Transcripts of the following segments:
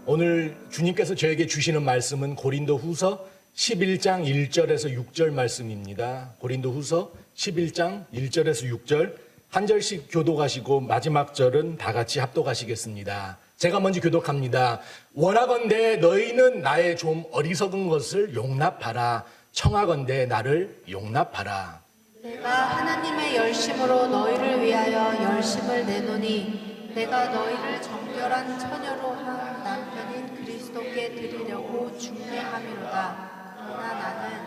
오늘 주님께서 저에게 주시는 말씀은 고린도후서 11장 1절에서 6절 말씀입니다. 고린도후서 11장 1절에서 6절 한 절씩 교독하시고 마지막 절은 다 같이 합독하시겠습니다. 제가 먼저 교독합니다. 원하건대 너희는 나의 좀 어리석은 것을 용납하라. 청하건대 나를 용납하라. 내가 하나님의 열심으로 너희를 위하여 열심을 내노니 내가 너희를 정결한 처녀로 한 남편인 그리스도께 드리려고 중매함이로다. 그러나 나는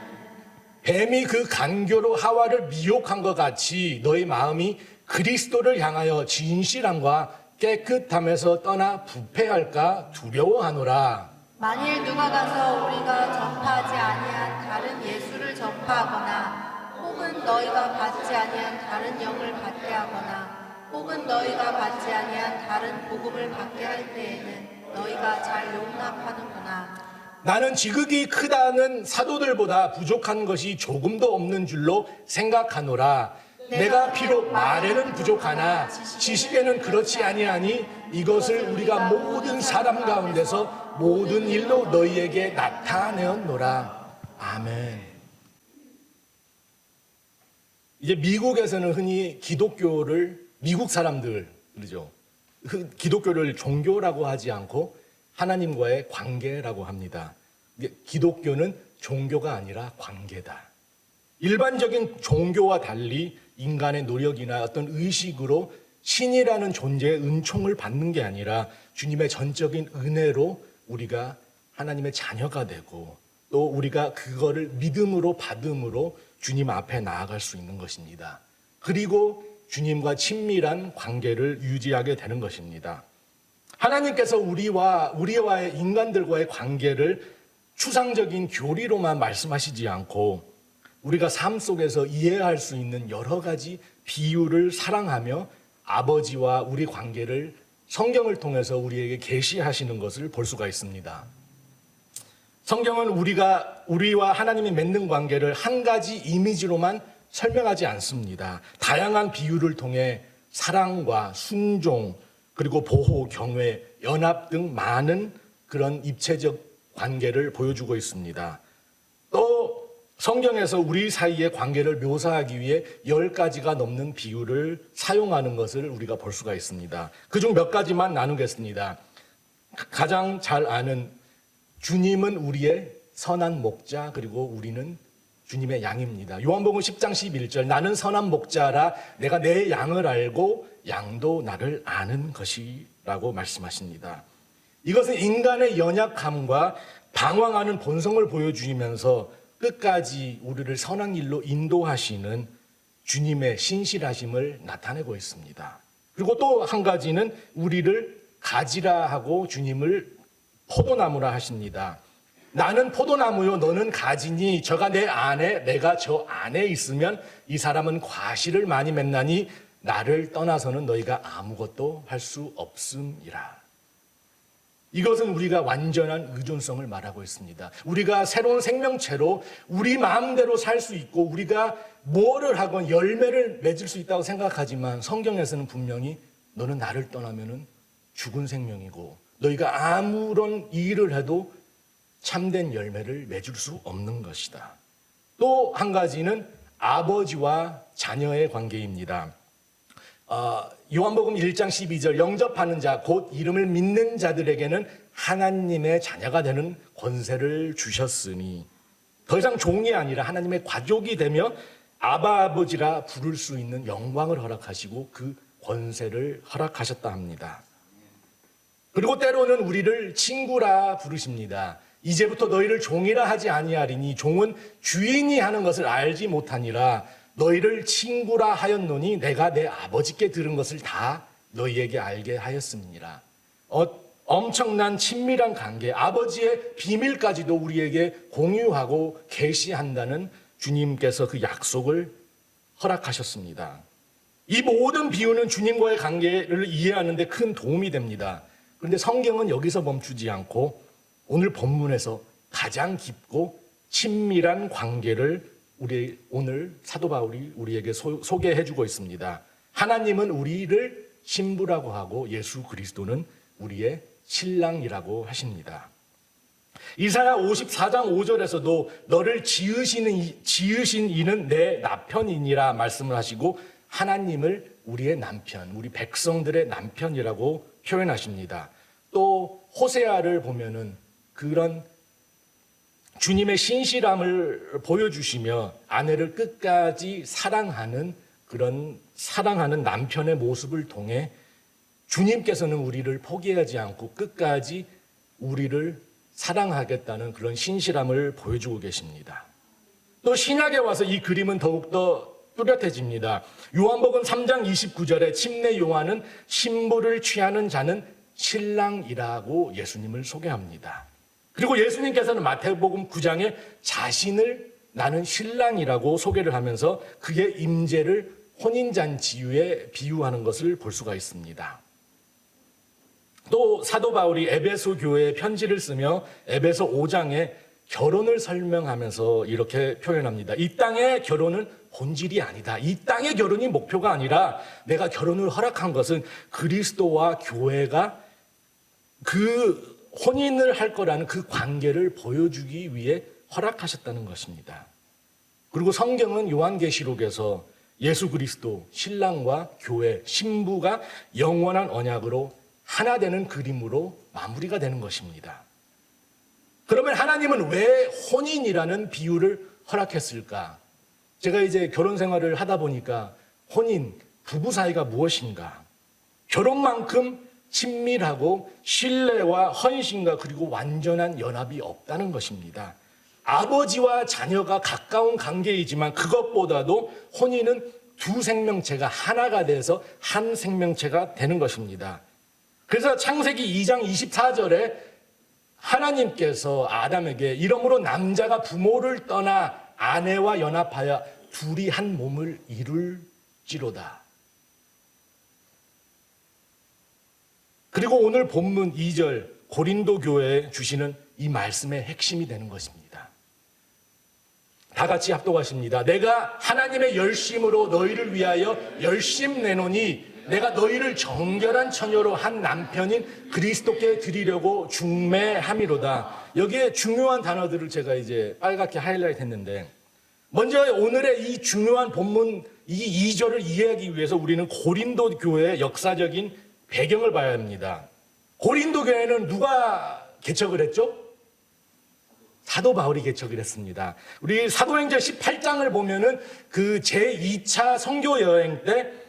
뱀이 그 간교로 하와를 미혹한 것 같이 너희 마음이 그리스도를 향하여 진실함과 깨끗함에서 떠나 부패할까 두려워하노라. 만일 누가 가서 우리가 전파하지 아니한 다른 예수를 전파하거나 혹은 너희가 받지 아니한 다른 영을 받게 하거나 혹은 너희가 받지 아니한 다른 복음을 받게 할 때에는 너희가 잘 용납하는구나. 나는 지극히 크다는 사도들보다 부족한 것이 조금도 없는 줄로 생각하노라. 내가 비록 말에는 부족하나 지식에는 그렇지 아니하니 이것을 우리가 모든 사람 가운데서 모든 일로 너희에게 나타내었노라. 아멘. 이제 미국에서는 흔히 기독교를 미국 사람들 그러죠. 기독교를 종교라고 하지 않고 하나님과의 관계라고 합니다. 기독교는 종교가 아니라 관계다. 일반적인 종교와 달리 인간의 노력이나 어떤 의식으로 신이라는 존재의 은총을 받는 게 아니라 주님의 전적인 은혜로 우리가 하나님의 자녀가 되고 또 우리가 그거를 믿음으로 받음으로 주님 앞에 나아갈 수 있는 것입니다. 그리고 주님과 친밀한 관계를 유지하게 되는 것입니다. 하나님께서 우리와의 인간들과의 관계를 추상적인 교리로만 말씀하시지 않고 우리가 삶 속에서 이해할 수 있는 여러 가지 비유를 사랑하며 아버지와 우리 관계를 성경을 통해서 우리에게 계시하시는 것을 볼 수가 있습니다. 성경은 우리와 하나님이 맺는 관계를 한 가지 이미지로만 설명하지 않습니다. 다양한 비유를 통해 사랑과 순종, 그리고 보호, 경외, 연합 등 많은 그런 입체적 관계를 보여주고 있습니다. 또 성경에서 우리 사이의 관계를 묘사하기 위해 10가지가 넘는 비유를 사용하는 것을 우리가 볼 수가 있습니다. 그중 몇 가지만 나누겠습니다. 가장 잘 아는 주님은 우리의 선한 목자, 그리고 우리는 주님의 양입니다. 요한복음 10장 11절 나는 선한 목자라 내가 내 양을 알고 양도 나를 아는 것이라고 말씀하십니다. 이것은 인간의 연약함과 방황하는 본성을 보여주면서 끝까지 우리를 선한 길로 인도하시는 주님의 신실하심을 나타내고 있습니다. 그리고 또 한 가지는 우리를 가지라 하고 주님을 포도나무라 하십니다. 나는 포도나무요 너는 가지니 저가 내 안에 내가 저 안에 있으면 이 사람은 과실을 많이 맺나니 나를 떠나서는 너희가 아무것도 할 수 없음이라. 이것은 우리가 완전한 의존성을 말하고 있습니다. 우리가 새로운 생명체로 우리 마음대로 살 수 있고 우리가 뭐를 하건 열매를 맺을 수 있다고 생각하지만 성경에서는 분명히 너는 나를 떠나면은 죽은 생명이고 너희가 아무런 일을 해도 참된 열매를 맺을 수 없는 것이다. 또 한 가지는 아버지와 자녀의 관계입니다. 요한복음 1장 12절 영접하는 자 곧 이름을 믿는 자들에게는 하나님의 자녀가 되는 권세를 주셨으니 더 이상 종이 아니라 하나님의 가족이 되며 아바 아버지라 부를 수 있는 영광을 허락하시고 그 권세를 허락하셨다 합니다. 그리고 때로는 우리를 친구라 부르십니다. 이제부터 너희를 종이라 하지 아니하리니 종은 주인이 하는 것을 알지 못하니라. 너희를 친구라 하였노니 내가 내 아버지께 들은 것을 다 너희에게 알게 하였음이니라. 엄청난 친밀한 관계, 아버지의 비밀까지도 우리에게 공유하고 계시한다는 주님께서 그 약속을 허락하셨습니다. 이 모든 비유는 주님과의 관계를 이해하는 데 큰 도움이 됩니다. 그런데 성경은 여기서 멈추지 않고 오늘 본문에서 가장 깊고 친밀한 관계를 오늘 사도 바울이 우리에게 소개해주고 있습니다. 하나님은 우리를 신부라고 하고 예수 그리스도는 우리의 신랑이라고 하십니다. 이사야 54장 5절에서도 너를 지으신 이는 내 남편이니라 말씀을 하시고 하나님을 우리의 남편, 우리 백성들의 남편이라고 표현하십니다. 또 호세아를 보면은 그런 주님의 신실함을 보여주시며 아내를 끝까지 사랑하는 그런 사랑하는 남편의 모습을 통해 주님께서는 우리를 포기하지 않고 끝까지 우리를 사랑하겠다는 그런 신실함을 보여주고 계십니다. 또 신약에 와서 이 그림은 더욱더 뚜렷해집니다. 요한복음 3장 29절에 침례 요한은 신부를 취하는 자는 신랑이라고 예수님을 소개합니다. 그리고 예수님께서는 마태복음 9장에 자신을 나는 신랑이라고 소개를 하면서 그의 임재를 혼인잔치에 비유하는 것을 볼 수가 있습니다. 또 사도 바울이 에베소 교회에 편지를 쓰며 에베소 5장에 결혼을 설명하면서 이렇게 표현합니다. 이 땅의 결혼은 본질이 아니다. 이 땅의 결혼이 목표가 아니라 내가 결혼을 허락한 것은 그리스도와 교회가 그 혼인을 할 거라는 그 관계를 보여주기 위해 허락하셨다는 것입니다. 그리고 성경은 요한계시록에서 예수 그리스도, 신랑과 교회, 신부가 영원한 언약으로 하나 되는 그림으로 마무리가 되는 것입니다. 그러면 하나님은 왜 혼인이라는 비유를 허락했을까? 제가 이제 결혼 생활을 하다 보니까 혼인, 부부 사이가 무엇인가? 결혼만큼 친밀하고 신뢰와 헌신과 그리고 완전한 연합이 없다는 것입니다. 아버지와 자녀가 가까운 관계이지만 그것보다도 혼인은 두 생명체가 하나가 돼서 한 생명체가 되는 것입니다. 그래서 창세기 2장 24절에 하나님께서 아담에게 이러므로 남자가 부모를 떠나 아내와 연합하여 둘이 한 몸을 이룰지로다. 그리고 오늘 본문 2절 고린도 교회에 주시는 이 말씀의 핵심이 되는 것입니다. 다 같이 합독하십니다. 내가 하나님의 열심으로 너희를 위하여 열심 내노니 내가 너희를 정결한 처녀로 한 남편인 그리스도께 드리려고 중매함이로다. 여기에 중요한 단어들을 제가 이제 빨갛게 하이라이트 했는데, 먼저 오늘의 이 중요한 본문 이 2절을 이해하기 위해서 우리는 고린도 교회의 역사적인 배경을 봐야 합니다. 고린도 교회는 누가 개척을 했죠? 사도 바울이 개척을 했습니다. 우리 사도행전 18장을 보면은 그 제2차 선교 여행 때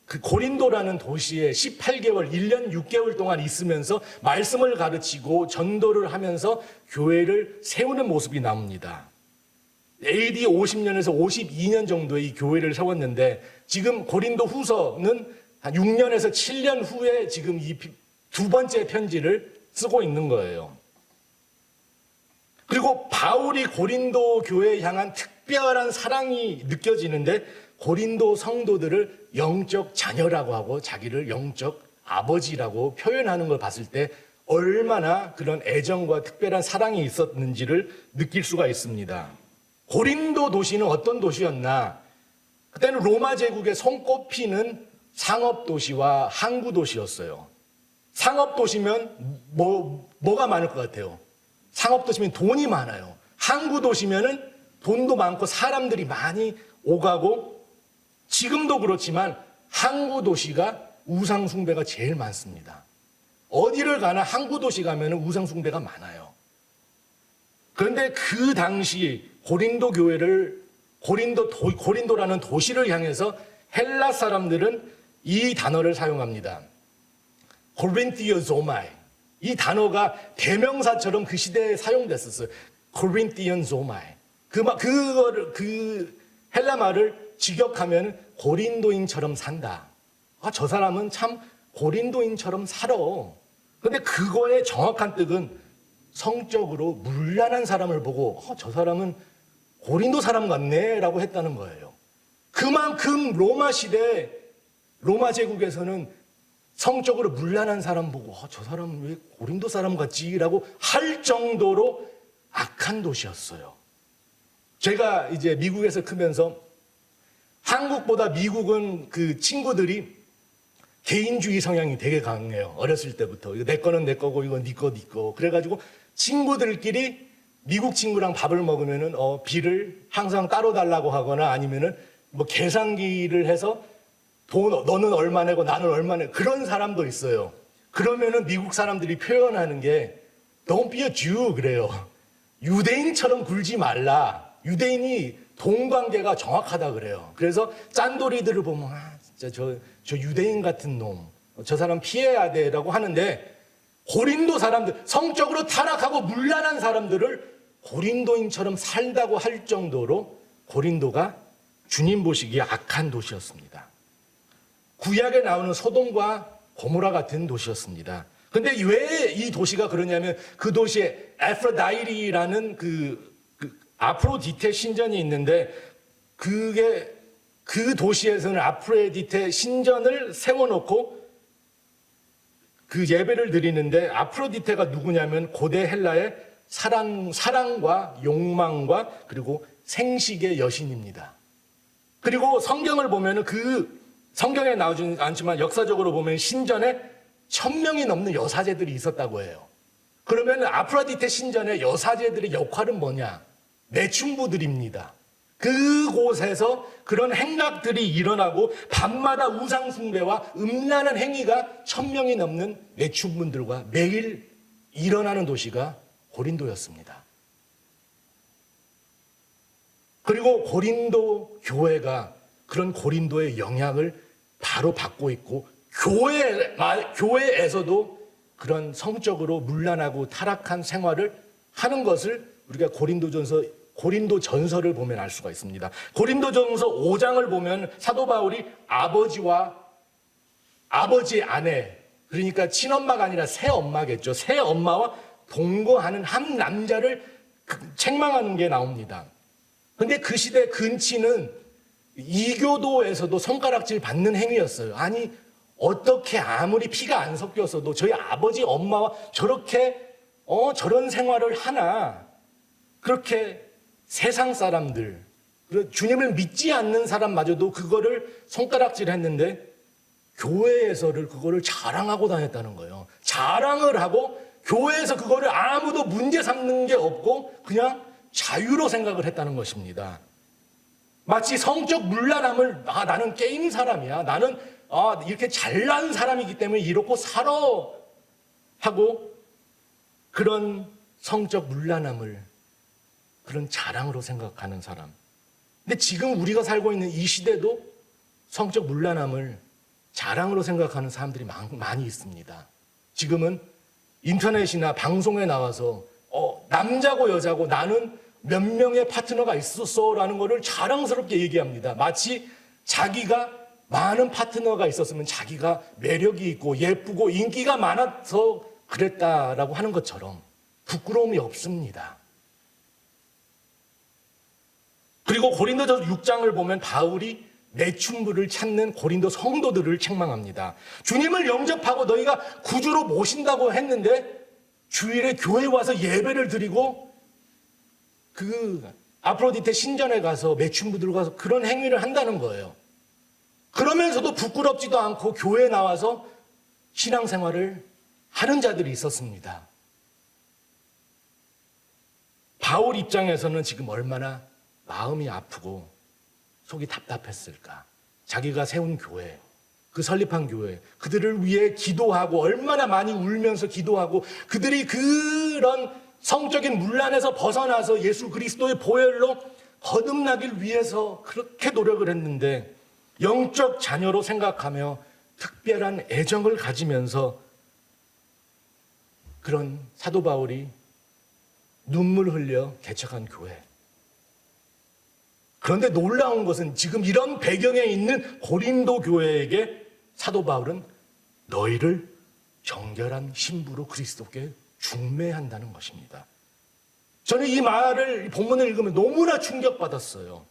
그 고린도라는 도시에 18개월, 1년 6개월 동안 있으면서 말씀을 가르치고 전도를 하면서 교회를 세우는 모습이 나옵니다. AD 50년에서 52년 정도의 이 교회를 세웠는데 지금 고린도 후서는 한 6년에서 7년 후에 지금 이 두 번째 편지를 쓰고 있는 거예요. 그리고 바울이 고린도 교회에 향한 특별한 사랑이 느껴지는데 고린도 성도들을 영적 자녀라고 하고 자기를 영적 아버지라고 표현하는 걸 봤을 때 얼마나 그런 애정과 특별한 사랑이 있었는지를 느낄 수가 있습니다. 고린도 도시는 어떤 도시였나? 그때는 로마 제국의 손꼽히는 상업도시와 항구도시였어요. 상업도시면 뭐가 많을 것 같아요? 상업도시면 돈이 많아요. 항구도시면은 돈도 많고 사람들이 많이 오가고, 지금도 그렇지만 항구도시가 우상숭배가 제일 많습니다. 어디를 가나 항구도시 가면 우상숭배가 많아요. 그런데 그 당시 고린도 교회를 고린도라는 도시를 향해서 헬라 사람들은 이 단어를 사용합니다. 코린티오조마이. 이 단어가 대명사처럼 그 시대에 사용됐었어요. 코린티온조마이. 그 헬라 말을 직역하면 고린도인처럼 산다. 아, 저 사람은 참 고린도인처럼 살아. 근데 그거의 정확한 뜻은 성적으로 문란한 사람을 보고 저 사람은 고린도 사람 같네 라고 했다는 거예요. 그만큼 로마 시대, 로마 제국에서는 성적으로 문란한 사람 보고 저 사람은 왜 고린도 사람 같지? 라고 할 정도로 악한 도시였어요. 제가 이제 미국에서 크면서 한국보다 미국은 그 친구들이 개인주의 성향이 되게 강해요. 어렸을 때부터. 이거 내 거는 내 거고 이거 네 거 네 거. 그래가지고 친구들끼리 미국 친구랑 밥을 먹으면은 비를 항상 따로 달라고 하거나 아니면은 뭐 계산기를 해서 너는 얼마 내고 나는 얼마 내 그런 사람도 있어요. 그러면은 미국 사람들이 표현하는 게 Don't be a Jew 그래요. 유대인처럼 굴지 말라. 유대인이 동관계가 정확하다 그래요. 그래서 짠돌이들을 보면 진짜 저 유대인 같은 놈, 저 사람 피해야 돼라고 하는데 고린도 사람들, 성적으로 타락하고 문란한 사람들을 고린도인처럼 살다고 할 정도로 고린도가 주님 보시기에 악한 도시였습니다. 구약에 나오는 소돔과 고모라 같은 도시였습니다. 근데 왜 이 도시가 그러냐면 그 도시에 에프로다이리라는 그 아프로디테 신전이 있는데 그 도시에서는 아프로디테 신전을 세워놓고 그 예배를 드리는데 아프로디테가 누구냐면 고대 헬라의 사랑과 욕망과 그리고 생식의 여신입니다. 그리고 성경을 보면은 성경에 나오지는 않지만 역사적으로 보면 신전에 1000명이 넘는 여사제들이 있었다고 해요. 그러면 아프로디테 신전의 여사제들의 역할은 뭐냐? 매춘부들입니다. 그곳에서 그런 행락들이 일어나고 밤마다 우상숭배와 음란한 행위가 1000명이 넘는 매춘분들과 매일 일어나는 도시가 고린도였습니다. 그리고 고린도 교회가 그런 고린도의 영향을 바로 받고 있고 교회에서도 그런 성적으로 문란하고 타락한 생활을 하는 것을 우리가 고린도전서를 보면 알 수가 있습니다. 고린도전서 5장을 보면 사도 바울이 아버지의 아내, 그러니까 친엄마가 아니라 새엄마겠죠. 새엄마와 동거하는 한 남자를 책망하는 게 나옵니다. 근데 그 시대 근치는 이교도에서도 손가락질 받는 행위였어요. 아니 어떻게 아무리 피가 안 섞였어도 저희 아버지 엄마와 저렇게 저런 생활을 하나. 그렇게 세상 사람들, 주님을 믿지 않는 사람마저도 그거를 손가락질했는데 교회에서를 그거를 자랑하고 다녔다는 거예요. 자랑을 하고 교회에서 그거를 아무도 문제 삼는 게 없고 그냥 자유로 생각을 했다는 것입니다. 마치 성적 문란함을 나는 게임 사람이야. 나는 이렇게 잘난 사람이기 때문에 이렇게 살아 하고 그런 성적 문란함을 그런 자랑으로 생각하는 사람. 근데 지금 우리가 살고 있는 이 시대도 성적 문란함을 자랑으로 생각하는 사람들이 많이 있습니다. 지금은 인터넷이나 방송에 나와서 남자고 여자고 나는 몇 명의 파트너가 있었어라는 것을 자랑스럽게 얘기합니다. 마치 자기가 많은 파트너가 있었으면 자기가 매력이 있고 예쁘고 인기가 많아서 그랬다라고 하는 것처럼 부끄러움이 없습니다. 그리고 고린도전서 6장을 보면 바울이 매춘부를 찾는 고린도 성도들을 책망합니다. 주님을 영접하고 너희가 구주로 모신다고 했는데 주일에 교회에 와서 예배를 드리고 그 아프로디테 신전에 가서 매춘부들과 가서 그런 행위를 한다는 거예요. 그러면서도 부끄럽지도 않고 교회에 나와서 신앙생활을 하는 자들이 있었습니다. 바울 입장에서는 지금 얼마나 마음이 아프고 속이 답답했을까. 자기가 세운 교회, 그 설립한 교회, 그들을 위해 기도하고 얼마나 많이 울면서 기도하고 그들이 그런 성적인 문란에서 벗어나서 예수 그리스도의 보혈로 거듭나길 위해서 그렇게 노력을 했는데 영적 자녀로 생각하며 특별한 애정을 가지면서 그런 사도 바울이 눈물 흘려 개척한 교회. 그런데 놀라운 것은 지금 이런 배경에 있는 고린도 교회에게 사도 바울은 너희를 정결한 신부로 그리스도께 중매한다는 것입니다. 저는 이 말을, 본문을 읽으면 너무나 충격받았어요.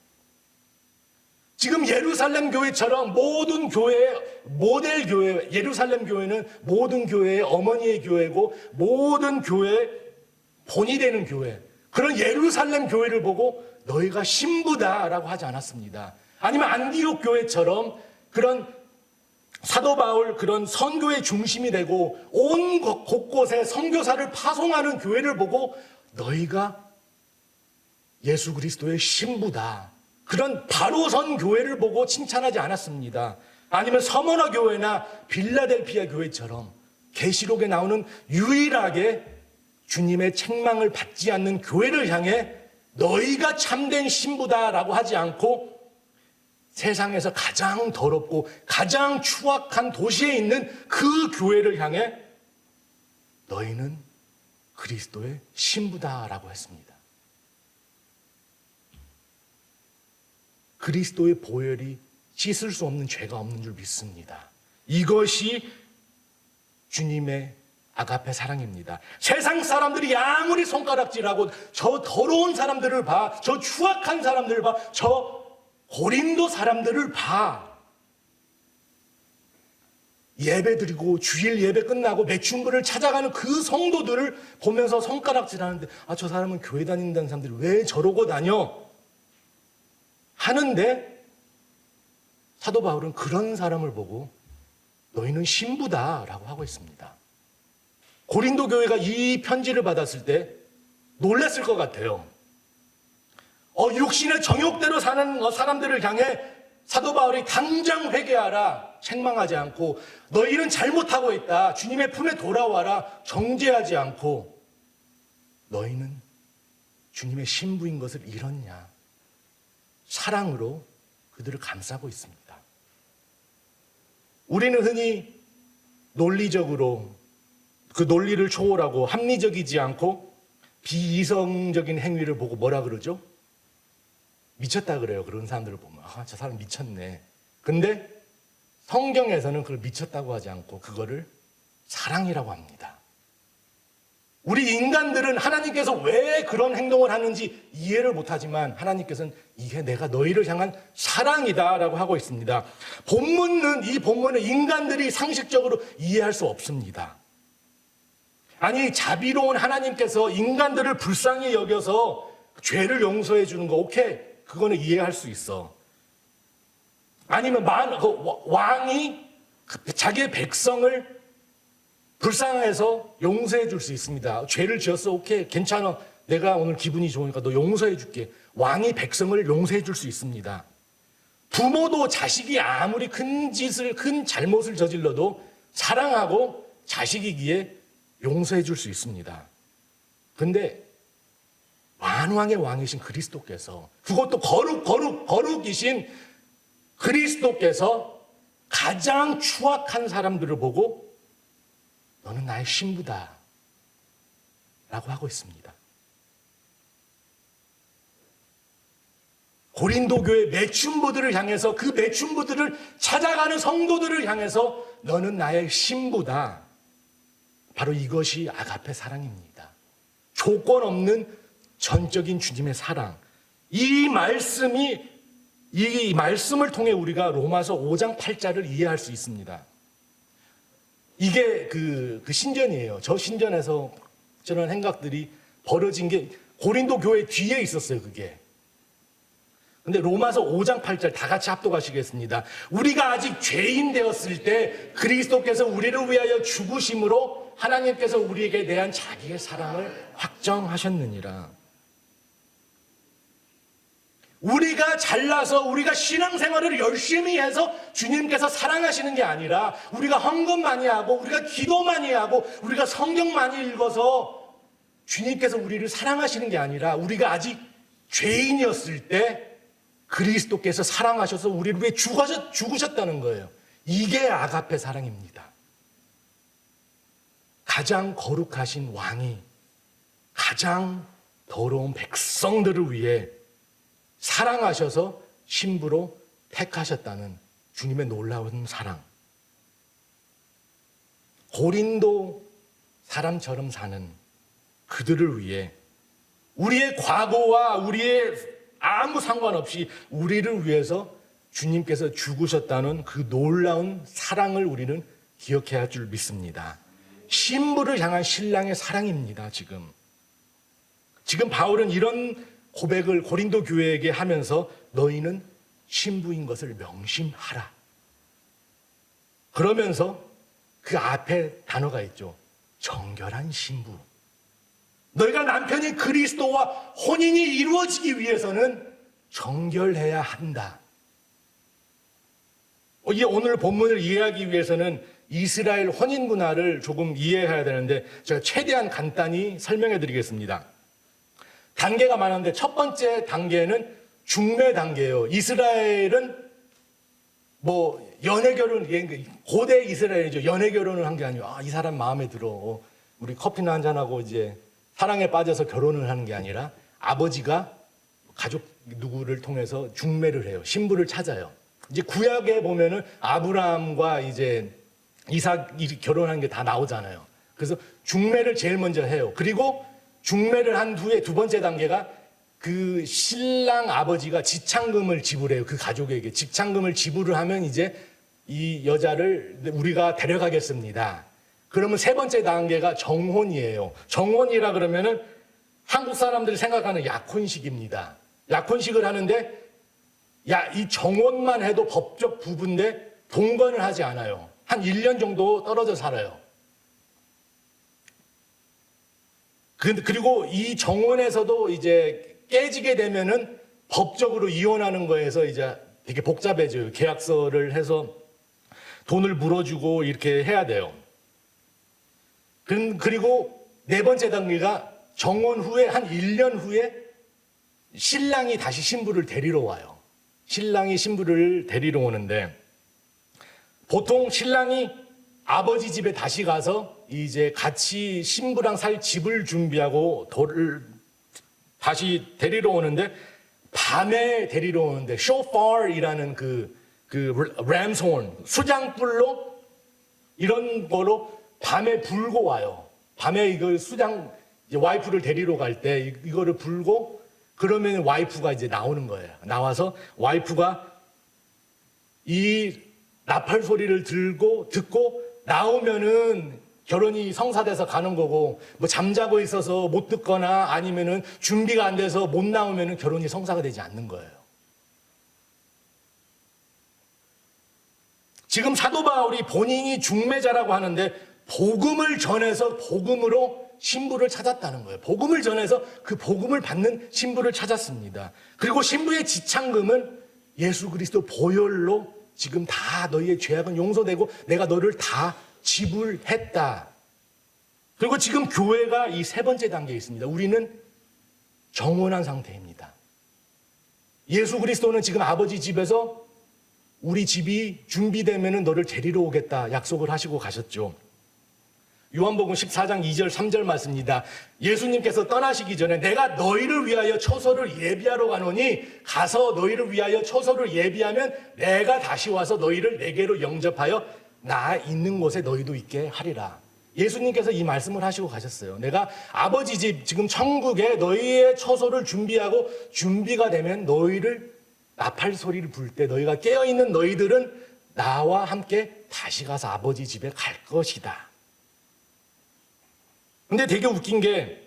지금 예루살렘 교회처럼 모든 교회의 모델 교회, 예루살렘 교회는 모든 교회의 어머니의 교회고 모든 교회의 본이 되는 교회. 그런 예루살렘 교회를 보고 너희가 신부다라고 하지 않았습니다. 아니면 안디옥 교회처럼 그런 사도 바울 그런 선교의 중심이 되고 온 곳곳에 선교사를 파송하는 교회를 보고 너희가 예수 그리스도의 신부다, 그런 바로 선 교회를 보고 칭찬하지 않았습니다. 아니면 서머너 교회나 빌라델피아 교회처럼 계시록에 나오는 유일하게 주님의 책망을 받지 않는 교회를 향해 너희가 참된 신부다라고 하지 않고 세상에서 가장 더럽고 가장 추악한 도시에 있는 그 교회를 향해 너희는 그리스도의 신부다라고 했습니다. 그리스도의 보혈이 씻을 수 없는 죄가 없는 줄 믿습니다. 이것이 주님의 아가페 사랑입니다. 세상 사람들이 아무리 손가락질하고 저 더러운 사람들을 봐, 저 추악한 사람들을 봐, 저 고린도 사람들을 봐, 예배 드리고 주일 예배 끝나고 매춘부를 찾아가는 그 성도들을 보면서 손가락질하는데, 아, 저 사람은 교회 다닌다는 사람들이 왜 저러고 다녀? 하는데 사도 바울은 그런 사람을 보고 너희는 신부다라고 하고 있습니다. 고린도 교회가 이 편지를 받았을 때 놀랐을 것 같아요. 육신의 정욕대로 사는 사람들을 향해 사도 바울이 당장 회개하라, 책망하지 않고 너희는 잘못하고 있다, 주님의 품에 돌아와라, 정죄하지 않고 너희는 주님의 신부인 것을 잃었냐, 사랑으로 그들을 감싸고 있습니다. 우리는 흔히 논리적으로 그 논리를 초월하고 합리적이지 않고 비이성적인 행위를 보고 뭐라 그러죠? 미쳤다 그래요. 그런 사람들을 보면, 아, 저 사람 미쳤네. 근데 성경에서는 그걸 미쳤다고 하지 않고 그거를 사랑이라고 합니다. 우리 인간들은 하나님께서 왜 그런 행동을 하는지 이해를 못하지만 하나님께서는 이게 내가 너희를 향한 사랑이다라고 하고 있습니다. 이 본문은 인간들이 상식적으로 이해할 수 없습니다. 아니, 자비로운 하나님께서 인간들을 불쌍히 여겨서 죄를 용서해 주는 거, 오케이, 그거는 이해할 수 있어. 아니면 왕이 자기의 백성을 불쌍해서 용서해 줄 수 있습니다. 죄를 지었어, 오케이, 괜찮아, 내가 오늘 기분이 좋으니까 너 용서해 줄게. 왕이 백성을 용서해 줄 수 있습니다. 부모도 자식이 아무리 큰 잘못을 저질러도 사랑하고 자식이기에 용서해 줄 수 있습니다. 근데 만왕의 왕이신 그리스도께서, 그것도 거룩이신 그리스도께서 가장 추악한 사람들을 보고 너는 나의 신부다 라고 하고 있습니다. 고린도 교회 매춘부들을 향해서, 그 매춘부들을 찾아가는 성도들을 향해서 너는 나의 신부다. 바로 이것이 아가페 사랑입니다. 조건 없는 전적인 주님의 사랑. 이 말씀을 통해 우리가 로마서 5장 8절을 이해할 수 있습니다. 이게 그 신전이에요. 저 신전에서 저런 행각들이 벌어진 게 고린도 교회 뒤에 있었어요, 그게. 근데 로마서 5장 8절 다 같이 합독하시겠습니다. 우리가 아직 죄인 되었을 때 그리스도께서 우리를 위하여 죽으심으로 하나님께서 우리에게 대한 자기의 사랑을 확정하셨느니라. 우리가 잘나서 우리가 신앙생활을 열심히 해서 주님께서 사랑하시는 게 아니라, 우리가 헌금 많이 하고 우리가 기도 많이 하고 우리가 성경 많이 읽어서 주님께서 우리를 사랑하시는 게 아니라, 우리가 아직 죄인이었을 때 그리스도께서 사랑하셔서 우리를 위해 죽으셨다는 거예요. 이게 아가페 사랑입니다. 가장 거룩하신 왕이 가장 더러운 백성들을 위해 사랑하셔서 신부로 택하셨다는 주님의 놀라운 사랑. 고린도 사람처럼 사는 그들을 위해, 우리의 과거와 우리의 아무 상관없이 우리를 위해서 주님께서 죽으셨다는 그 놀라운 사랑을 우리는 기억해야 할 줄 믿습니다. 신부를 향한 신랑의 사랑입니다. 지금 바울은 이런 고백을 고린도 교회에게 하면서 너희는 신부인 것을 명심하라. 그러면서 그 앞에 단어가 있죠. 정결한 신부. 너희가 남편이 그리스도와 혼인이 이루어지기 위해서는 정결해야 한다. 이 오늘 본문을 이해하기 위해서는 이스라엘 혼인 문화를 조금 이해해야 되는데 제가 최대한 간단히 설명해 드리겠습니다. 단계가 많은데 첫 번째 단계는 중매 단계예요. 이스라엘은 연애 결혼, 고대 이스라엘이죠. 연애 결혼을 한 게 아니고, 이 사람 마음에 들어. 우리 커피나 한잔하고 이제 사랑에 빠져서 결혼을 하는 게 아니라 아버지가 가족 누구를 통해서 중매를 해요. 신부를 찾아요. 이제 구약에 보면은 아브라함과 이제 이삭이 결혼한 게 다 나오잖아요. 그래서 중매를 제일 먼저 해요. 그리고 중매를 한 후에 두 번째 단계가 그 신랑 아버지가 지창금을 지불해요. 그 가족에게 지창금을 지불을 하면 이제 이 여자를 우리가 데려가겠습니다. 그러면 세 번째 단계가 정혼이에요. 정혼이라 그러면은 한국 사람들이 생각하는 약혼식입니다. 약혼식을 하는데 이 정혼만 해도 법적 부부인데 동거는 하지 않아요. 한 1년 정도 떨어져 살아요. 그리고 이 정혼에서도 이제 깨지게 되면은 법적으로 이혼하는 거에서 이제 되게 복잡해져요. 계약서를 해서 돈을 물어주고 이렇게 해야 돼요. 그리고 네 번째 단계가 정혼 후에 한 1년 후에 신랑이 다시 신부를 데리러 와요. 신랑이 신부를 데리러 오는데 보통 신랑이 아버지 집에 다시 가서 이제 같이 신부랑 살 집을 준비하고 다시 데리러 오는데 밤에 데리러 오는데 쇼파르이라는 그 램스혼 수장불로 이런 거로 밤에 불고 와요. 밤에 이걸 이제 와이프를 데리러 갈 때 이거를 불고 그러면 와이프가 이제 나오는 거예요. 나와서 와이프가 이 나팔 소리를 듣고 나오면은 결혼이 성사돼서 가는 거고 잠자고 있어서 못 듣거나 아니면은 준비가 안 돼서 못 나오면은 결혼이 성사가 되지 않는 거예요. 지금 사도 바울이 본인이 중매자라고 하는데 복음을 전해서 복음으로 신부를 찾았다는 거예요. 복음을 전해서 그 복음을 받는 신부를 찾았습니다. 그리고 신부의 지창금은 예수 그리스도 보혈로 지금 다 너희의 죄악은 용서되고 내가 너를 다 지불했다. 그리고 지금 교회가 이 세 번째 단계에 있습니다. 우리는 정혼한 상태입니다. 예수 그리스도는 지금 아버지 집에서 우리 집이 준비되면 너를 데리러 오겠다 약속을 하시고 가셨죠. 요한복음 14장 2절 3절 말씀입니다. 예수님께서 떠나시기 전에 내가 너희를 위하여 처소를 예비하러 가노니 가서 너희를 위하여 처소를 예비하면 내가 다시 와서 너희를 내게로 영접하여 나 있는 곳에 너희도 있게 하리라. 예수님께서 이 말씀을 하시고 가셨어요. 내가 아버지 집 지금 천국에 너희의 처소를 준비하고 준비가 되면 너희를 나팔 소리를 불 때 너희가 깨어있는 너희들은 나와 함께 다시 가서 아버지 집에 갈 것이다. 근데 되게 웃긴 게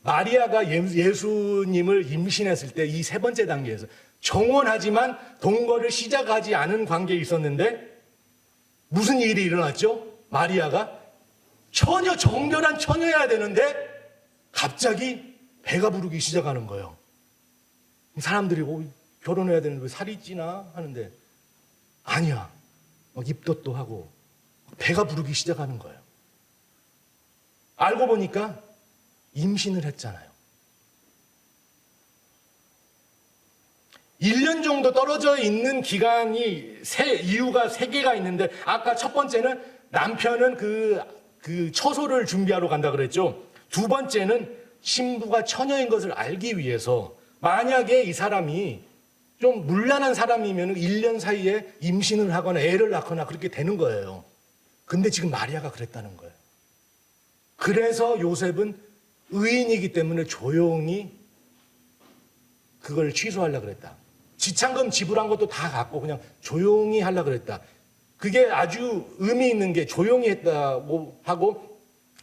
마리아가 예수님을 임신했을 때 이 세 번째 단계에서 정혼하지만 동거를 시작하지 않은 관계에 있었는데 무슨 일이 일어났죠? 마리아가 정결한 처녀여야 되는데 갑자기 배가 부르기 시작하는 거예요. 사람들이 결혼해야 되는데 왜 살이 찌나 하는데 아니야. 막 입덧도 하고 배가 부르기 시작하는 거예요. 알고 보니까 임신을 했잖아요. 1년 정도 떨어져 있는 기간이 이유가 3개가 있는데 아까 첫 번째는 남편은 그 처소를 준비하러 간다 그랬죠. 두 번째는 신부가 처녀인 것을 알기 위해서 만약에 이 사람이 좀 문란한 사람이면 1년 사이에 임신을 하거나 애를 낳거나 그렇게 되는 거예요. 근데 지금 마리아가 그랬다는 거예요. 그래서 요셉은 의인이기 때문에 조용히 그걸 취소하려고 그랬다. 지창금 지불한 것도 다 갖고 그냥 조용히 하려고 그랬다. 그게 아주 의미 있는 게 조용히 했다고 하고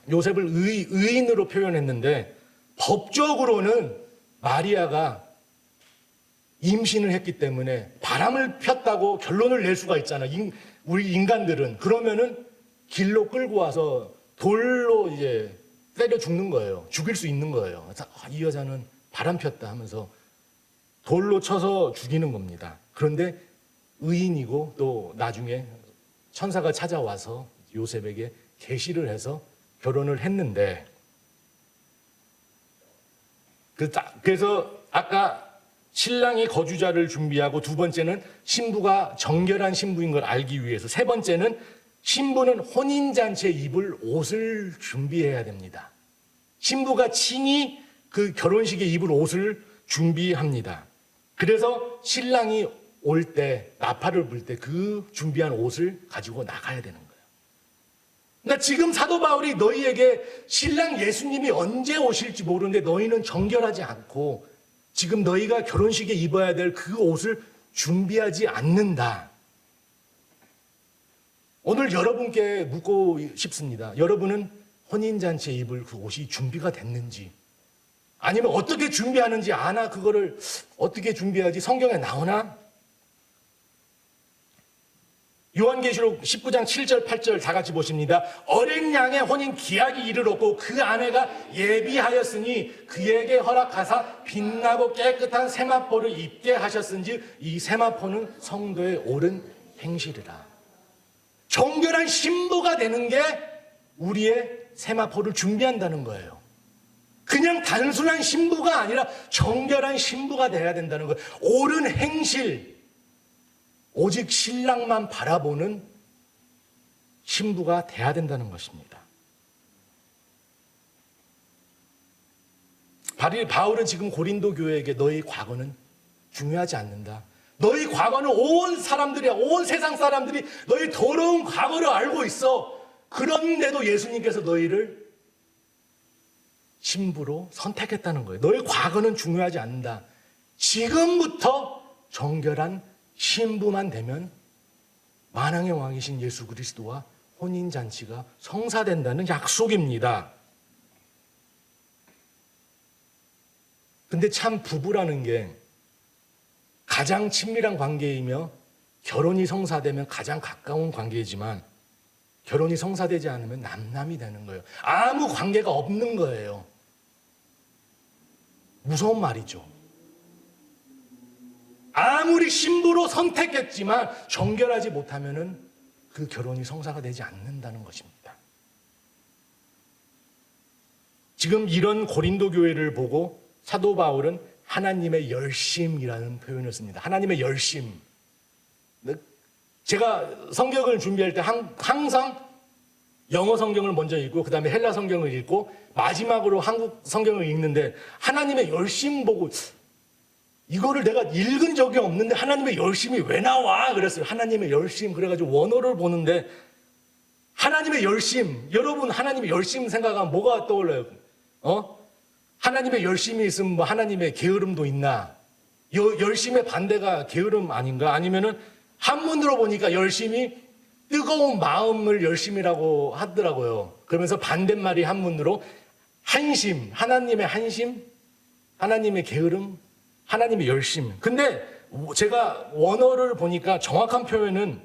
요셉을 의인으로 표현했는데 법적으로는 마리아가 임신을 했기 때문에 바람을 폈다고 결론을 낼 수가 있잖아요. 우리 인간들은 그러면은 길로 끌고 와서 돌로 이제 때려 죽는 거예요. 죽일 수 있는 거예요. 그래서 이 여자는 바람 폈다 하면서 돌로 쳐서 죽이는 겁니다. 그런데 의인이고 또 나중에 천사가 찾아와서 요셉에게 계시를 해서 결혼을 했는데, 그래서 아까 신랑이 거주자를 준비하고, 두 번째는 신부가 정결한 신부인 걸 알기 위해서, 세 번째는 신부는 혼인잔치에 입을 옷을 준비해야 됩니다. 신부가 친히 그 결혼식에 입을 옷을 준비합니다. 그래서 신랑이 올 때, 나팔을 불 때 그 준비한 옷을 가지고 나가야 되는 거예요. 그러니까 지금 사도 바울이 너희에게 신랑 예수님이 언제 오실지 모르는데 너희는 정결하지 않고 지금 너희가 결혼식에 입어야 될 그 옷을 준비하지 않는다. 오늘 여러분께 묻고 싶습니다. 여러분은 혼인잔치에 입을 그 옷이 준비가 됐는지, 아니면 어떻게 준비하는지 아나? 그거를 어떻게 준비하지? 성경에 나오나? 요한계시록 19장 7절 8절 다 같이 보십니다. 어린 양의 혼인 기약이 이르렀고 그 아내가 예비하였으니 그에게 허락하사 빛나고 깨끗한 세마포를 입게 하셨은지 이 세마포는 성도의 옳은 행실이라. 정결한 신부가 되는 게 우리의 세마포를 준비한다는 거예요. 그냥 단순한 신부가 아니라 정결한 신부가 돼야 된다는 거예요. 옳은 행실, 오직 신랑만 바라보는 신부가 돼야 된다는 것입니다. 바울은 지금 고린도 교회에게 너희 과거는 중요하지 않는다. 너희 과거는 온 사람들이, 온 세상 사람들이 너희 더러운 과거를 알고 있어. 그런데도 예수님께서 너희를 신부로 선택했다는 거예요. 너희 과거는 중요하지 않는다. 지금부터 정결한 신부만 되면 만왕의 왕이신 예수 그리스도와 혼인잔치가 성사된다는 약속입니다. 근데 참 부부라는 게 가장 친밀한 관계이며 결혼이 성사되면 가장 가까운 관계이지만 결혼이 성사되지 않으면 남남이 되는 거예요. 아무 관계가 없는 거예요. 무서운 말이죠. 아무리 신부로 선택했지만 정결하지 못하면은 그 결혼이 성사가 되지 않는다는 것입니다. 지금 이런 고린도 교회를 보고 사도 바울은 하나님의 열심이라는 표현을 씁니다. 하나님의 열심. 제가 성경을 준비할 때 항상 영어 성경을 먼저 읽고 그 다음에 헬라 성경을 읽고 마지막으로 한국 성경을 읽는데 하나님의 열심 보고 이거를 내가 읽은 적이 없는데 하나님의 열심이 왜 나와? 그랬어요. 하나님의 열심. 그래가지고 원어를 보는데 하나님의 열심. 여러분 하나님의 열심 생각하면 뭐가 떠올라요? 하나님의 열심이 있으면 뭐 하나님의 게으름도 있나? 열심의 반대가 게으름 아닌가? 아니면은 한문으로 보니까 열심이 뜨거운 마음을 열심이라고 하더라고요. 그러면서 반대말이 한문으로 한심, 하나님의 한심, 하나님의 게으름, 하나님의 열심. 근데 제가 원어를 보니까 정확한 표현은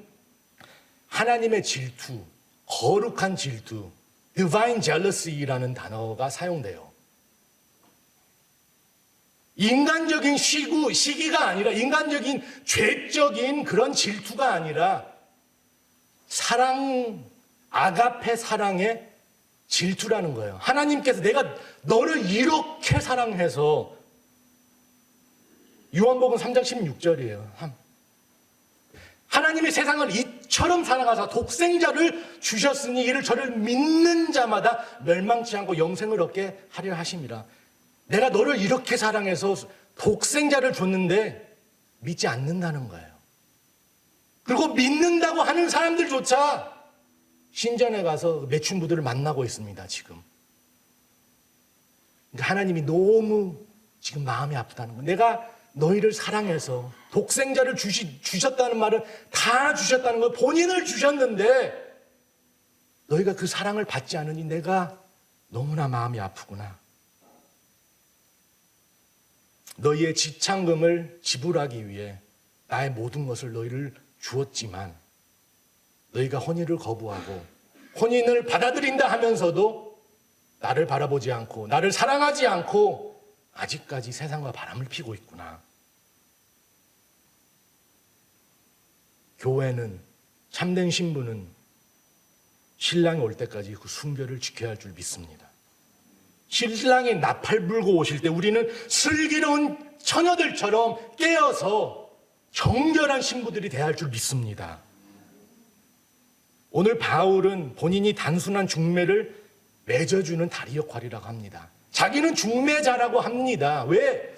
하나님의 질투, 거룩한 질투, divine jealousy라는 단어가 사용돼요. 인간적인 시기가 아니라 인간적인 죄적인 그런 질투가 아니라 사랑, 아가페 사랑의 질투라는 거예요. 하나님께서 내가 너를 이렇게 사랑해서 요한복음 3장 16절이에요. 하나님이 세상을 이처럼 사랑하사 독생자를 주셨으니 이를 저를 믿는 자마다 멸망치 않고 영생을 얻게 하려 하심이라. 내가 너를 이렇게 사랑해서 독생자를 줬는데 믿지 않는다는 거예요. 그리고 믿는다고 하는 사람들조차 신전에 가서 매춘부들을 만나고 있습니다, 지금. 하나님이 너무 지금 마음이 아프다는 거예요. 내가 너희를 사랑해서 독생자를 주셨다는 말은 다 주셨다는 거예요. 본인을 주셨는데 너희가 그 사랑을 받지 않으니 내가 너무나 마음이 아프구나. 너희의 지창금을 지불하기 위해 나의 모든 것을 너희를 주었지만 너희가 혼인을 거부하고 혼인을 받아들인다 하면서도 나를 바라보지 않고 나를 사랑하지 않고 아직까지 세상과 바람을 피고 있구나. 교회는, 참된 신부는 신랑이 올 때까지 그 순결을 지켜야 할 줄 믿습니다. 신랑이 나팔 불고 오실 때 우리는 슬기로운 처녀들처럼 깨어서 정결한 신부들이 돼야 할 줄 믿습니다. 오늘 바울은 본인이 단순한 중매를 맺어주는 다리 역할이라고 합니다. 자기는 중매자라고 합니다. 왜?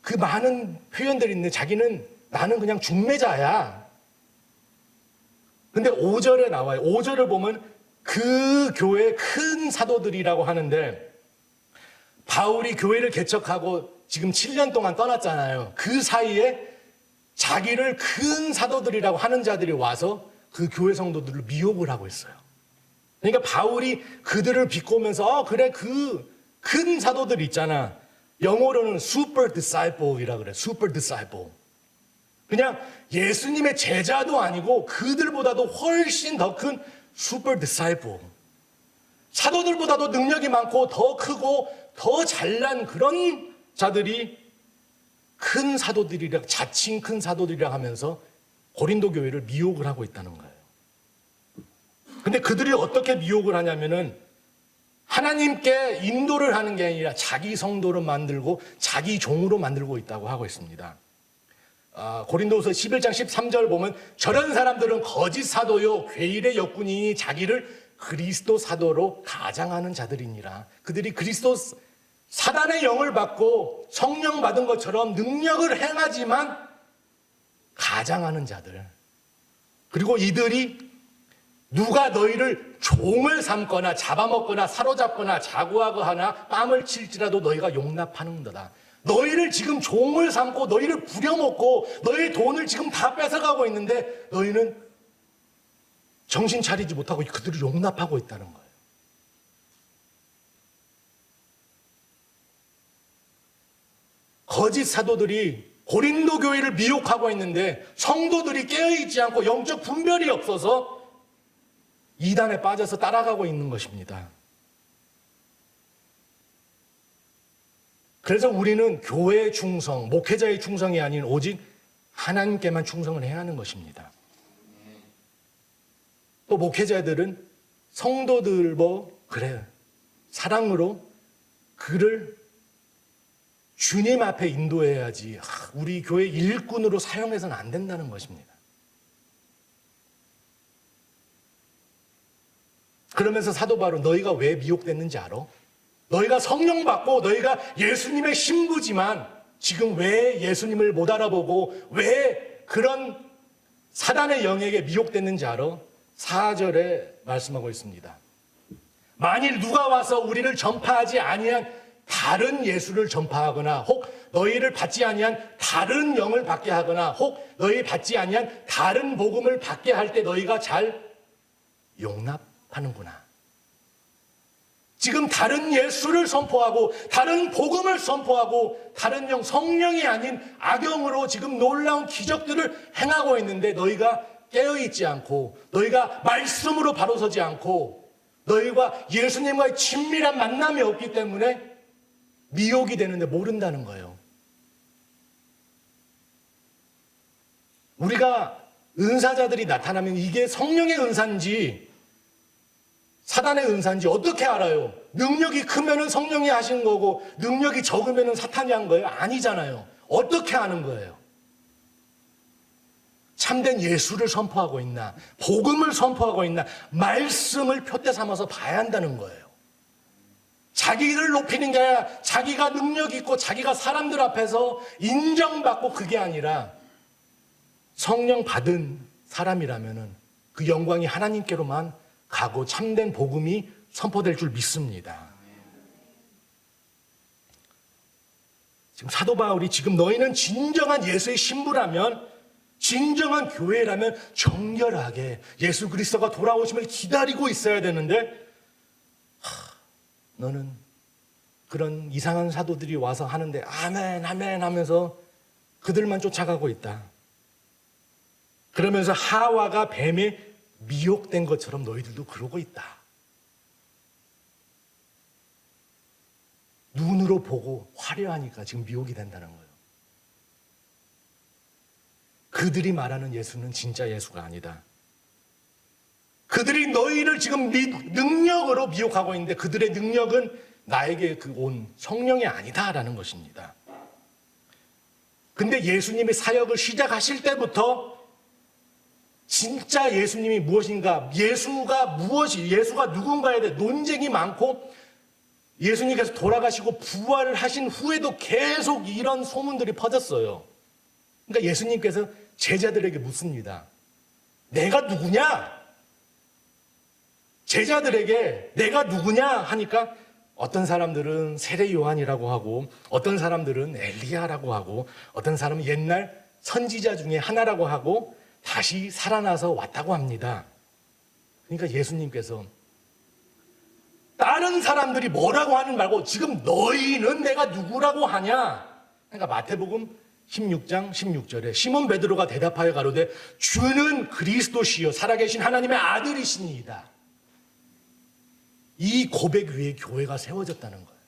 그 많은 표현들이 있는데 자기는 나는 그냥 중매자야. 근데 5절에 나와요. 5절을 보면 그 교회의 큰 사도들이라고 하는데 바울이 교회를 개척하고 지금 7년 동안 떠났잖아요. 그 사이에 자기를 큰 사도들이라고 하는 자들이 와서 그 교회 성도들을 미혹을 하고 있어요. 그러니까 바울이 그들을 비꼬면서 그래 그 큰 사도들 있잖아. 영어로는 super disciple이라 그래. super disciple. 그냥 예수님의 제자도 아니고 그들보다도 훨씬 더 큰 super disciple. 사도들보다도 능력이 많고 더 크고 더 잘난 그런 자들이 큰 사도들이라, 자칭 큰 사도들이라 하면서 고린도 교회를 미혹을 하고 있다는 거예요. 근데 그들이 어떻게 미혹을 하냐면은 하나님께 인도를 하는 게 아니라 자기 성도로 만들고 자기 종으로 만들고 있다고 하고 있습니다. 고린도후서 11장 13절 보면 저런 사람들은 거짓 사도요 괴일의 역군이니 자기를 그리스도 사도로 가장하는 자들이니라. 그들이 그리스도 사단의 영을 받고 성령 받은 것처럼 능력을 행하지만 가장하는 자들. 그리고 이들이 누가 너희를 종을 삼거나 잡아먹거나 사로잡거나 자고하거나 뺨을 칠지라도 너희가 용납하는도다. 너희를 지금 종을 삼고 너희를 부려먹고 너희의 돈을 지금 다 뺏어가고 있는데 너희는 정신 차리지 못하고 그들을 용납하고 있다는 거예요. 거짓 사도들이 고린도 교회를 미혹하고 있는데 성도들이 깨어있지 않고 영적 분별이 없어서 이단에 빠져서 따라가고 있는 것입니다. 그래서 우리는 교회의 충성, 목회자의 충성이 아닌 오직 하나님께만 충성을 해야 하는 것입니다. 또 목회자들은 성도들 그래 사랑으로 그를 주님 앞에 인도해야지 우리 교회 일꾼으로 사용해서는 안 된다는 것입니다. 그러면서 사도 바울은 너희가 왜 미혹됐는지 알아? 너희가 성령 받고 너희가 예수님의 신부지만 지금 왜 예수님을 못 알아보고 왜 그런 사단의 영에게 미혹됐는지 알아? 4절에 말씀하고 있습니다. 만일 누가 와서 우리를 전파하지 아니한 다른 예수를 전파하거나 혹 너희를 받지 아니한 다른 영을 받게 하거나 혹 너희 받지 아니한 다른 복음을 받게 할 때 너희가 잘 용납하는구나. 지금 다른 예수를 선포하고 다른 복음을 선포하고 다른 영, 성령이 아닌 악영으로 지금 놀라운 기적들을 행하고 있는데 너희가 깨어있지 않고 너희가 말씀으로 바로 서지 않고 너희가 예수님과의 친밀한 만남이 없기 때문에 미혹이 되는데 모른다는 거예요. 우리가 은사자들이 나타나면 이게 성령의 은사인지 사단의 은사인지 어떻게 알아요? 능력이 크면은 성령이 하신 거고 능력이 적으면은 사탄이 한 거예요? 아니잖아요. 어떻게 아는 거예요? 참된 예수를 선포하고 있나, 복음을 선포하고 있나, 말씀을 표대 삼아서 봐야 한다는 거예요. 자기를 높이는 게 아니라 자기가 능력 있고 자기가 사람들 앞에서 인정받고 그게 아니라 성령 받은 사람이라면은 그 영광이 하나님께로만 가고 참된 복음이 선포될 줄 믿습니다. 지금 사도 바울이 지금 너희는 진정한 예수의 신부라면 진정한 교회라면 정결하게 예수 그리스도가 돌아오심을 기다리고 있어야 되는데 너는 그런 이상한 사도들이 와서 하는데 아멘 아멘 하면서 그들만 쫓아가고 있다. 그러면서 하와가 뱀의 미혹된 것처럼 너희들도 그러고 있다. 눈으로 보고 화려하니까 지금 미혹이 된다는 거예요. 그들이 말하는 예수는 진짜 예수가 아니다. 그들이 너희를 지금 능력으로 미혹하고 있는데 그들의 능력은 나에게 온 성령이 아니다라는 것입니다. 근데 예수님이 사역을 시작하실 때부터 진짜 예수님이 무엇인가, 예수가 누군가에 대해 논쟁이 많고 예수님께서 돌아가시고 부활을 하신 후에도 계속 이런 소문들이 퍼졌어요. 그러니까 예수님께서 제자들에게 묻습니다. 내가 누구냐? 제자들에게 내가 누구냐 하니까 어떤 사람들은 세례 요한이라고 하고 어떤 사람들은 엘리야라고 하고 어떤 사람은 옛날 선지자 중에 하나라고 하고 다시 살아나서 왔다고 합니다. 그러니까 예수님께서 다른 사람들이 뭐라고 하는 말고 지금 너희는 내가 누구라고 하냐? 그러니까 마태복음 16장 16절에 시몬 베드로가 대답하여 가로되 주는 그리스도시요 살아계신 하나님의 아들이시니이다. 이 고백 위에 교회가 세워졌다는 거예요.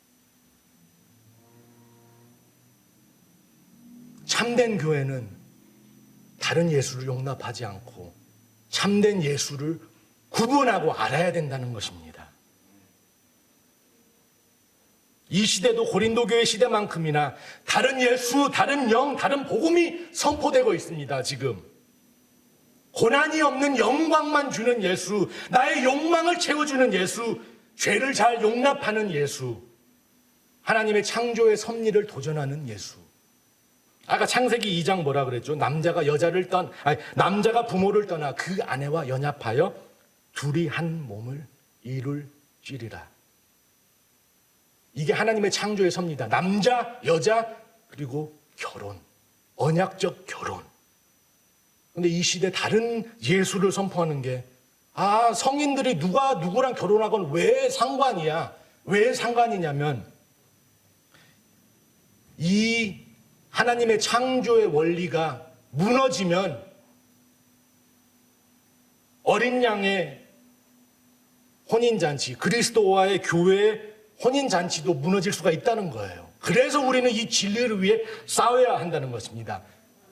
참된 교회는 다른 예수를 용납하지 않고 참된 예수를 구분하고 알아야 된다는 것입니다. 이 시대도 고린도 교회 시대만큼이나 다른 예수, 다른 영, 다른 복음이 선포되고 있습니다. 지금 고난이 없는 영광만 주는 예수, 나의 욕망을 채워주는 예수, 죄를 잘 용납하는 예수, 하나님의 창조의 섭리를 도전하는 예수. 아까 창세기 2장 뭐라 그랬죠? 남자가 부모를 떠나 그 아내와 연합하여 둘이 한 몸을 이룰지리라. 이게 하나님의 창조의 섭리다. 남자, 여자, 그리고 결혼. 언약적 결혼. 근데 이 시대 다른 예수를 선포하는 게 성인들이 누가 누구랑 결혼하건 왜 상관이야? 왜 상관이냐면 이 하나님의 창조의 원리가 무너지면 어린 양의 혼인잔치, 그리스도와의 교회의 혼인잔치도 무너질 수가 있다는 거예요. 그래서 우리는 이 진리를 위해 싸워야 한다는 것입니다.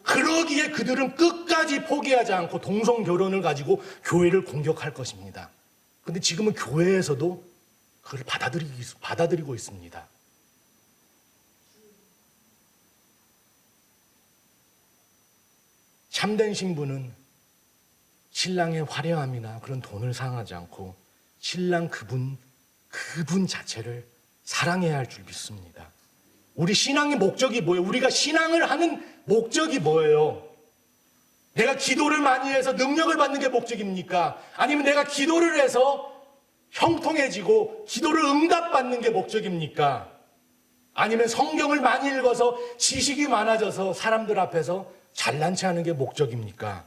그러기에 그들은 끝까지 포기하지 않고 동성결혼을 가지고 교회를 공격할 것입니다. 그런데 지금은 교회에서도 그걸 받아들이고 있습니다. 참된 신부는 신랑의 화려함이나 그런 돈을 상하지 않고 신랑 그분 자체를 사랑해야 할 줄 믿습니다. 우리 신앙의 목적이 뭐예요? 우리가 신앙을 하는 목적이 뭐예요? 내가 기도를 많이 해서 능력을 받는 게 목적입니까? 아니면 내가 기도를 해서 형통해지고 기도를 응답받는 게 목적입니까? 아니면 성경을 많이 읽어서 지식이 많아져서 사람들 앞에서 잘난 체 하는 게 목적입니까?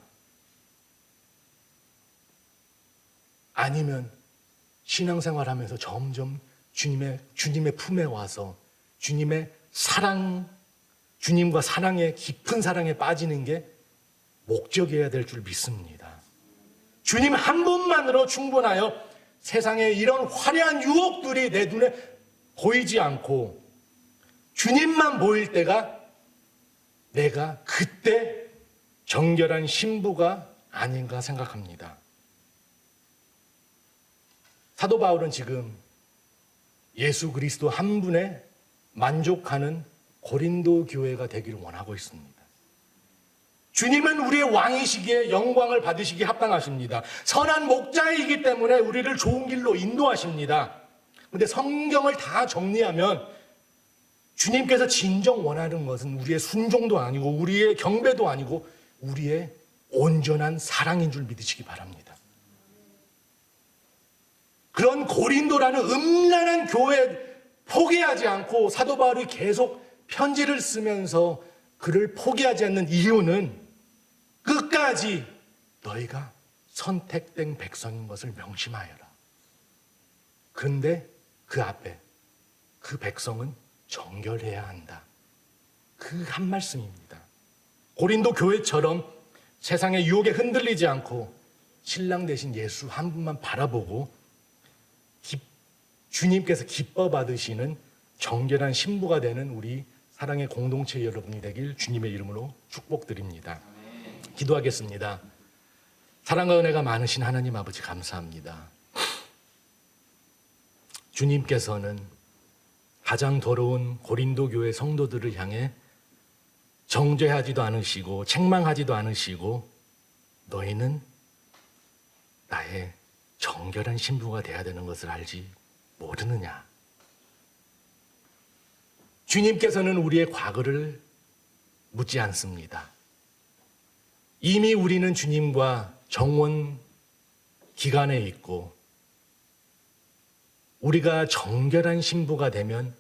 아니면 신앙생활하면서 점점 주님의 품에 와서 주님의 사랑, 주님과 사랑의 깊은 사랑에 빠지는 게 목적이어야 될 줄 믿습니다. 주님 한 분만으로 충분하여 세상에 이런 화려한 유혹들이 내 눈에 보이지 않고 주님만 보일 때가 내가 그때 정결한 신부가 아닌가 생각합니다. 사도 바울은 지금 예수 그리스도 한 분에 만족하는 고린도 교회가 되기를 원하고 있습니다. 주님은 우리의 왕이시기에 영광을 받으시기에 합당하십니다. 선한 목자이기 때문에 우리를 좋은 길로 인도하십니다. 그런데 성경을 다 정리하면 주님께서 진정 원하는 것은 우리의 순종도 아니고 우리의 경배도 아니고 우리의 온전한 사랑인 줄 믿으시기 바랍니다. 그런 고린도라는 음란한 교회 포기하지 않고 사도 바울이 계속 편지를 쓰면서 그를 포기하지 않는 이유는 끝까지 너희가 선택된 백성인 것을 명심하여라. 그런데 그 앞에 그 백성은 정결해야 한다. 그 한 말씀입니다. 고린도 교회처럼 세상의 유혹에 흔들리지 않고 신랑 되신 예수 한 분만 바라보고 주님께서 기뻐 받으시는 정결한 신부가 되는 우리 사랑의 공동체 여러분이 되길 주님의 이름으로 축복드립니다. 기도하겠습니다. 사랑과 은혜가 많으신 하나님 아버지 감사합니다. 주님께서는 가장 더러운 고린도 교회 성도들을 향해 정죄하지도 않으시고 책망하지도 않으시고 너희는 나의 정결한 신부가 되어야 되는 것을 알지 모르느냐. 주님께서는 우리의 과거를 묻지 않습니다. 이미 우리는 주님과 정원 기간에 있고 우리가 정결한 신부가 되면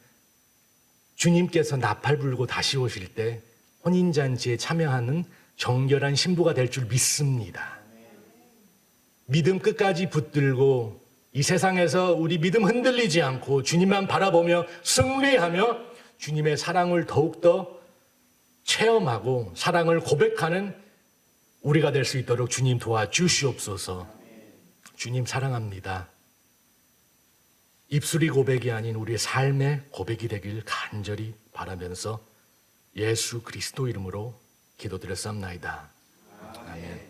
주님께서 나팔 불고 다시 오실 때 혼인잔치에 참여하는 정결한 신부가 될 줄 믿습니다. 믿음 끝까지 붙들고 이 세상에서 우리 믿음 흔들리지 않고 주님만 바라보며 승리하며 주님의 사랑을 더욱더 체험하고 사랑을 고백하는 우리가 될 수 있도록 주님 도와주시옵소서. 주님 사랑합니다. 입술이 고백이 아닌 우리의 삶의 고백이 되길 간절히 바라면서 예수 그리스도 이름으로 기도드렸사옵나이다. 아멘.